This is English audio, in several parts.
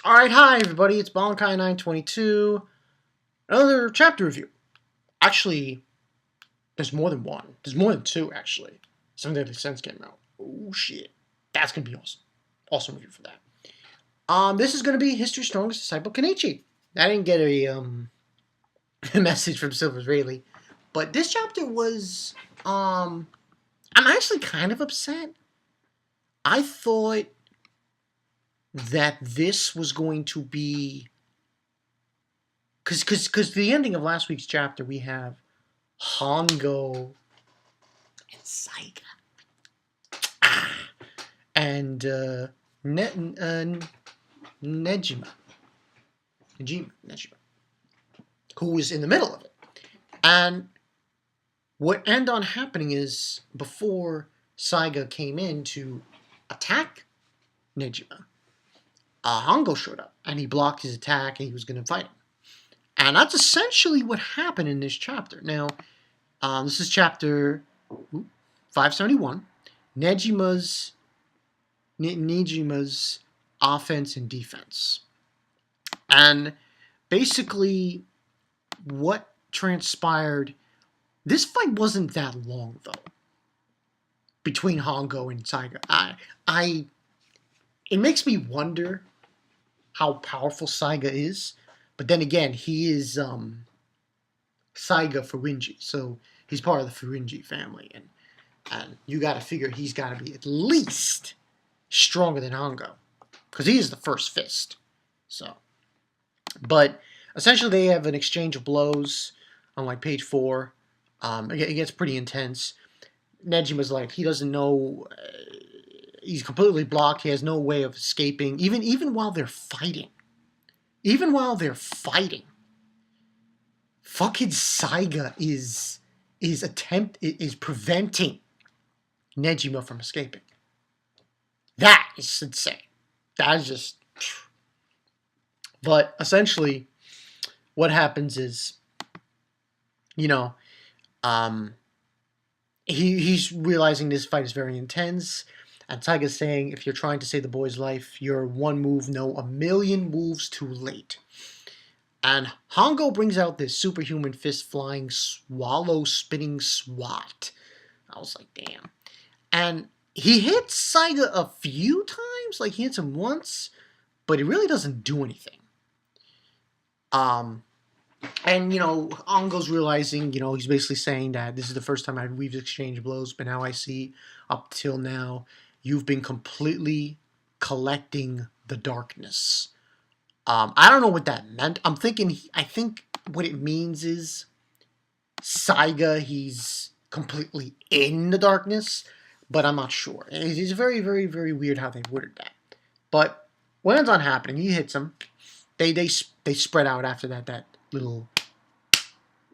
Alright, hi everybody, it's Bonkai922. Another chapter review. Actually, there's more than one. There's more than two, actually. Seventh Deadly Sins came out. Oh shit. That's gonna be awesome. Awesome review for that. This is gonna be History's Strongest Disciple, Kenichi. I didn't get a a message from Silver Rayleigh. But this chapter was I'm actually kind of upset. I thought that this was going to be because the ending of last week's chapter we have hongo and saiga and Niijima, who was in the middle of it. And what ended on happening is before Saiga came in to attack Niijima, Hongo showed up and he blocked his attack and he was going to fight him. And that's essentially what happened in this chapter. Now, this is chapter 571, Niijima's offense and defense. And basically what transpired, this fight wasn't that long though, between Hongo and Saiga. It makes me wonder how powerful Saiga is, but then again, he is Saiga Furinji, so he's part of the Furinji family, and you got to figure he's got to be at least stronger than Hongo, because he is the first fist. So, but essentially, they have an exchange of blows on like page 4. It gets pretty intense. Nejima's like, he doesn't know. He's completely blocked. He has no way of escaping, even while they're fighting. Even while they're fighting, fucking Saiga is preventing Niijima from escaping. That is insane. That is just. But essentially, what happens is, he's realizing this fight is very intense. And Saiga's saying, if you're trying to save the boy's life, you're one move, no, a million moves too late. And Hongo brings out this superhuman fist-flying, swallow-spitting swat. I was like, damn. And he hits Saiga a few times, like he hits him once, but it really doesn't do anything. And, Hongo's realizing, he's basically saying that this is the first time we've exchanged blows, but now I see, up till now, you've been completely collecting the darkness. I don't know what that meant. I think what it means is Saiga, he's completely in the darkness, but I'm not sure. It's very, very, very weird how they worded that. But what ends on happening, he hits him. They spread out after that little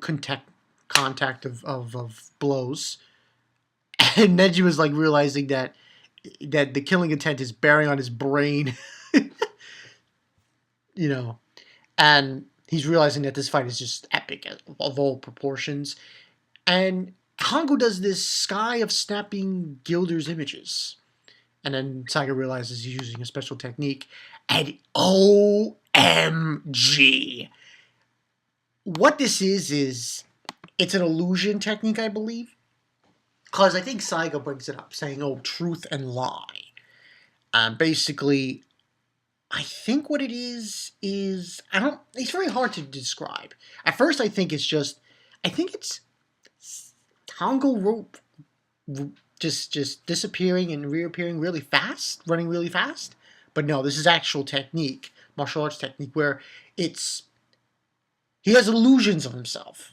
contact of blows. And Neji was like realizing that the killing intent is bearing on his brain. And he's realizing that this fight is just epic of all proportions. And Hongo does this sky of snapping Gilder's images. And then Saiga realizes he's using a special technique. And OMG! What this is it's an illusion technique, I believe. Because I think Saiga brings it up, saying, truth and lie. Basically, I think what it is it's very hard to describe. At first, I think it's Hongo just disappearing and reappearing really fast, running really fast. But no, this is actual technique, martial arts technique, where he has illusions of himself,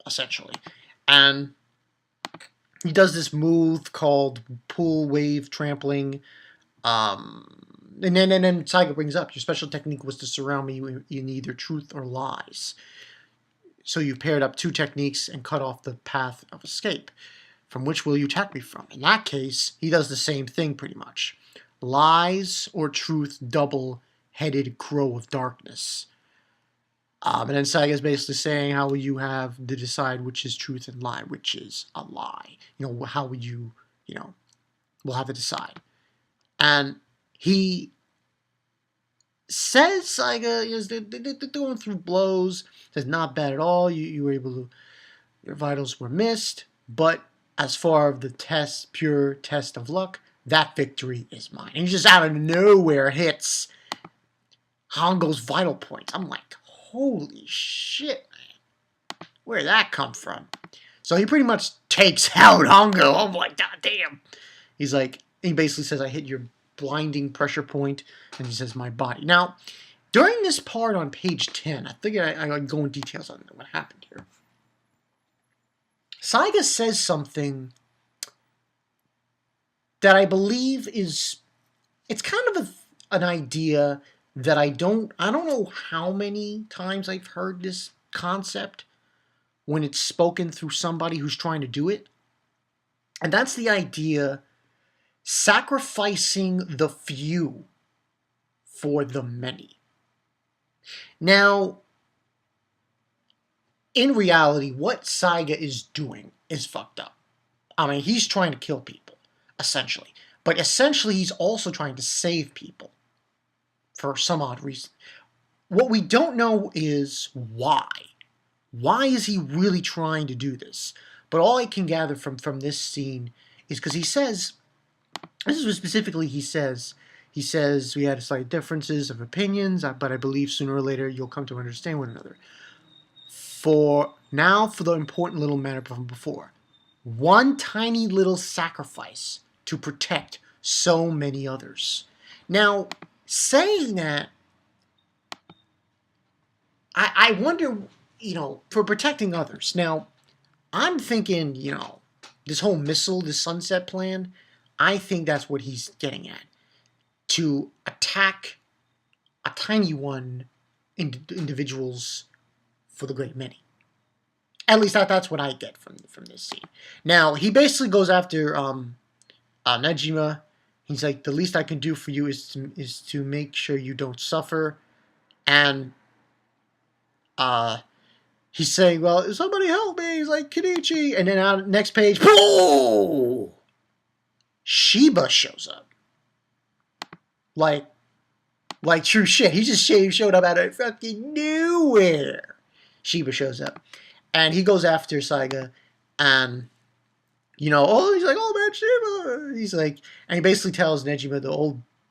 essentially. And he does this move called pull wave trampling. And then Saiga brings up, your special technique was to surround me in either truth or lies. So you paired up two techniques and cut off the path of escape. From which will you attack me from? In that case, he does the same thing pretty much. Lies or truth, double-headed crow of darkness. And then Saiga is basically saying, how will you have to decide which is truth and lie, which is a lie? How would you, we'll have to decide. And he says Saiga, they're going through blows. Says not bad at all. You were able to, your vitals were missed, but as far as the test, pure test of luck, that victory is mine. And he just out of nowhere hits Hongo's vital points. I'm like, holy shit, man. Where'd that come from? So he pretty much takes out Hongo. I'm like, god damn. He's like, he basically says, I hit your blinding pressure point, and he says, my body. Now, during this part on page 10, I think I go in details on what happened here. Saiga says something that I believe is, it's kind of an idea that I don't know how many times I've heard this concept when it's spoken through somebody who's trying to do it. And that's the idea sacrificing the few for the many. Now, in reality, what Saiga is doing is fucked up. I mean, he's trying to kill people, essentially. But essentially, he's also trying to save people for some odd reason. What we don't know is why. Why is he really trying to do this? But all I can gather from this scene is because he says, this is what specifically he says, we had slight differences of opinions, but I believe sooner or later you'll come to understand one another. For the important little matter from before. One tiny little sacrifice to protect so many others. Now, saying that, I wonder, for protecting others. Now, I'm thinking, this whole missile, this sunset plan, I think that's what he's getting at. To attack a tiny one, individuals for the great many. At least that's what I get from this scene. Now, he basically goes after Niijima. He's like, the least I can do for you is to make sure you don't suffer. And he's saying, well, somebody help me. He's like, Kenichi. And then on the next page, boom! Shiba shows up. Like true shit. He just showed up out of fucking nowhere. Shiba shows up. And he goes after Saiga. And, he's like, oh man, Shiba. He's like, and he basically tells Niijima,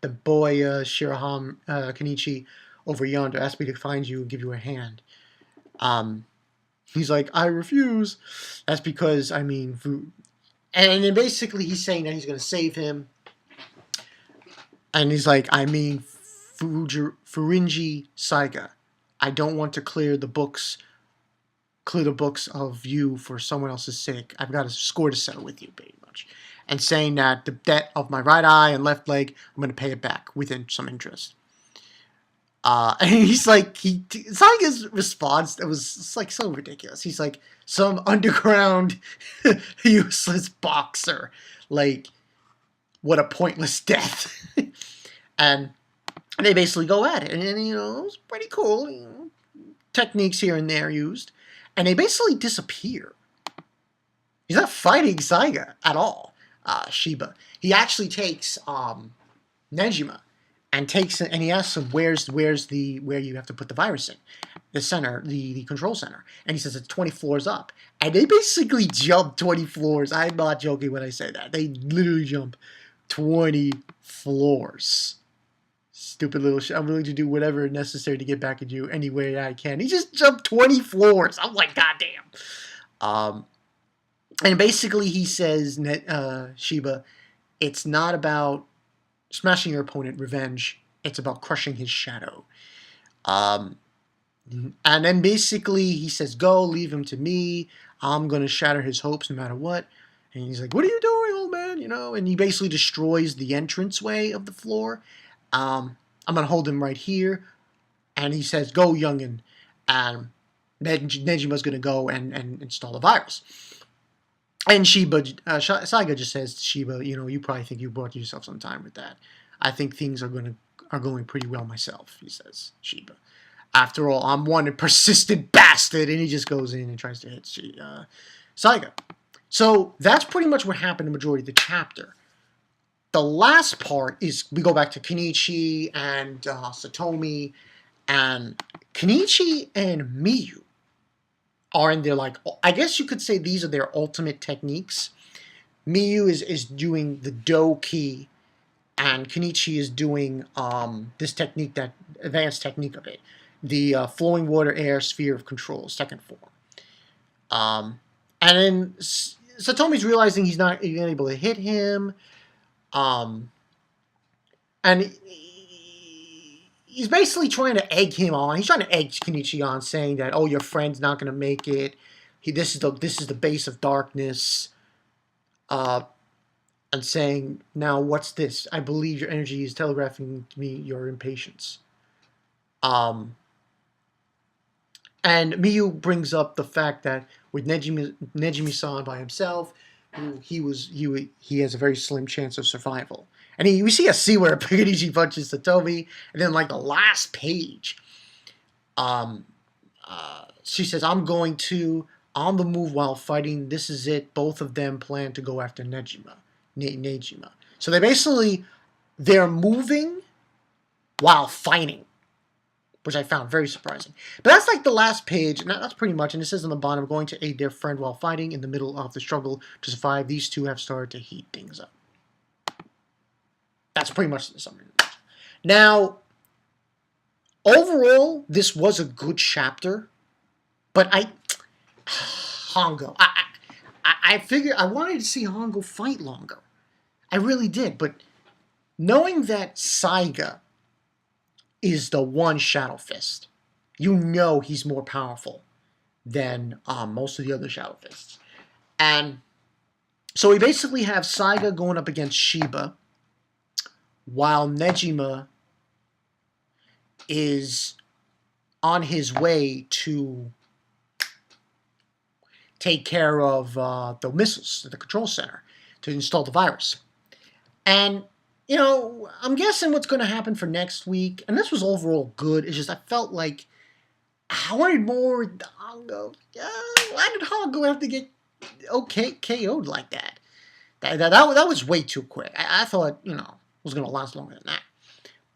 the boy, Shiraham, Kenichi, over yonder, asked me to find you and give you a hand. He's like, I refuse. That's because, and then basically he's saying that he's going to save him. And he's like, Furinji Saiga. I don't want to clear the books of you for someone else's sake. I've got a score to settle with you, pretty much. And saying that the debt of my right eye and left leg, I'm going to pay it back within some interest. And he's like, Saiga's response, it was like so ridiculous. He's like, some underground useless boxer. Like, what a pointless death. And they basically go at it. And it was pretty cool. Techniques here and there used. And they basically disappear. He's not fighting Saiga at all. Shiba. He actually takes Niijima and he asks him where you have to put the virus in. The center, the control center. And he says it's 20 floors up. And they basically jump 20 floors. I'm not joking when I say that. They literally jump 20 floors. Stupid little shit. I'm willing to do whatever necessary to get back at you any way I can. He just jumped 20 floors. I'm like, goddamn. And basically he says, Shiba, it's not about smashing your opponent, revenge. It's about crushing his shadow. And then basically he says, go, leave him to me. I'm going to shatter his hopes no matter what. And he's like, what are you doing, old man? And he basically destroys the entranceway of the floor. I'm going to hold him right here. And he says, go, youngin. And Nijima's going to go and install the virus. And Saiga just says to Shiba, you probably think you brought yourself some time with that. I think things are going pretty well myself, he says, Shiba. After all, I'm one persistent bastard. And he just goes in and tries to hit Saiga. So that's pretty much what happened in the majority of the chapter. the last part is we go back to Kenichi and Satomi, and Kenichi and Miyu are in their, like, I guess you could say these are their ultimate techniques. Miyu is doing the Do Ki, and Kenichi is doing this technique, that advanced technique of it, the flowing water air sphere of control, second form. And then Satomi's realizing he's not even able to hit him, and he's basically trying to egg him on. He's trying to egg Kenichi on, saying that, oh, your friend's not going to make it. This is the base of darkness. And saying, now what's this? I believe your energy is telegraphing to me your impatience. And Miyu brings up the fact that with Nejimi-san by himself, he has a very slim chance of survival. And we see a scene where Kenichi punches Satomi, and then, like, the last page, she says, I'm going to, on the move while fighting, this is it, both of them plan to go after Niijima. So they're moving while fighting, which I found very surprising. But that's like the last page, and that's pretty much, and it says on the bottom, going to aid their friend while fighting in the middle of the struggle to survive. These two have started to heat things up. That's pretty much the summary. Now, overall, this was a good chapter, but Hongo, I figured I wanted to see Hongo fight longer. I really did, but knowing that Saiga is the one Shadow Fist, you know he's more powerful than most of the other Shadow Fists. And so we basically have Saiga going up against Shiba, while Niijima is on his way to take care of the missiles at the control center to install the virus. And, you know, I'm guessing what's going to happen for next week, and this was overall good, it's just I felt like I wanted more Hongo. Why did Hongo have to get KO'd like that? That was way too quick. I thought, you know, it was going to last longer than that.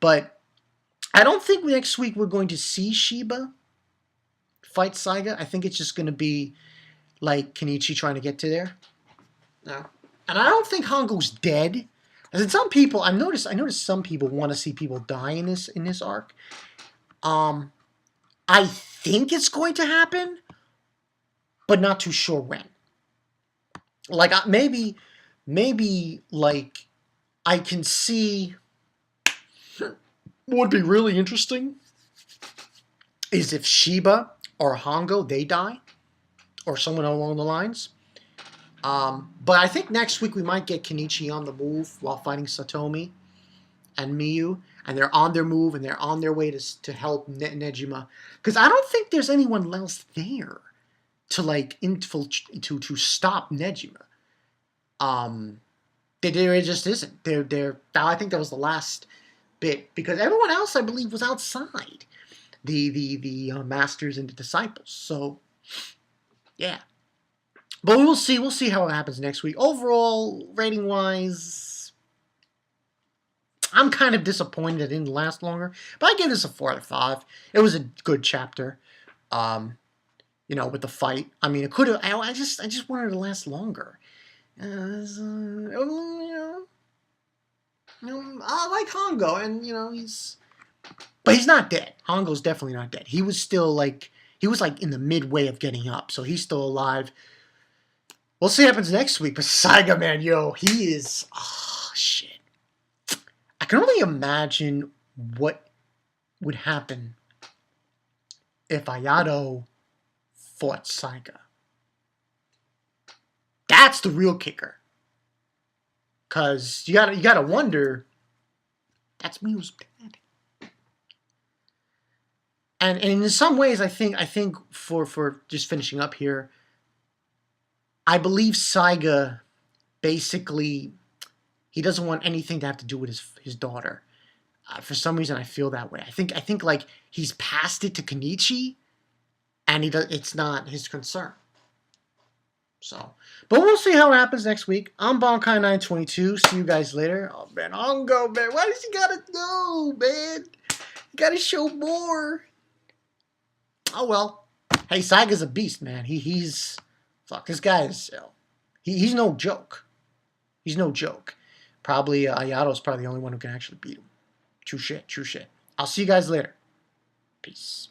But I don't think next week we're going to see Shiba fight Saiga. I think it's just going to be like Kenichi trying to get to there. No. And I don't think Hongo's dead. As in some people, I noticed some people want to see people die in this arc. I think it's going to happen, but not too sure when. Like, maybe like I can see what would be really interesting is if Shiba or Hongo, they die, or someone along the lines. But I think next week we might get Kenichi on the move while fighting Satomi and Miyu, and they're on their move and they're on their way to help Niijima, because I don't think there's anyone else there to like to stop Niijima. There just isn't. I think that was the last bit, because everyone else I believe was outside the masters and the disciples. So yeah. But we'll see. We'll see how it happens next week. Overall, rating-wise, I'm kind of disappointed it didn't last longer. But I give this a 4 out of 5. It was a good chapter. You know, with the fight. I mean, it could have. I just wanted it to last longer. I like Hongo, and you know but he's not dead. Hongo's definitely not dead. He was still like in the midway of getting up, so he's still alive. We'll see what happens next week. But Saiga, man, he is... Oh, shit. I can only imagine what would happen if Ayato fought Saiga. That's the real kicker. Because you gotta wonder... That's Miyu's dad. And in some ways, I think for just finishing up here, I believe Saiga basically, he doesn't want anything to have to do with his daughter. For some reason, I feel that way. I think like he's passed it to Kenichi, and it's not his concern. So, but we'll see how it happens next week. I'm Bonkai922. See you guys later. Oh man, hongo, man. Why does he gotta go, man? You gotta show more. Oh well. Hey, Saiga's a beast, man. He's fuck. This guy is he's no joke. He's no joke. Probably Ayato's probably the only one who can actually beat him. True shit. True shit. I'll see you guys later. Peace.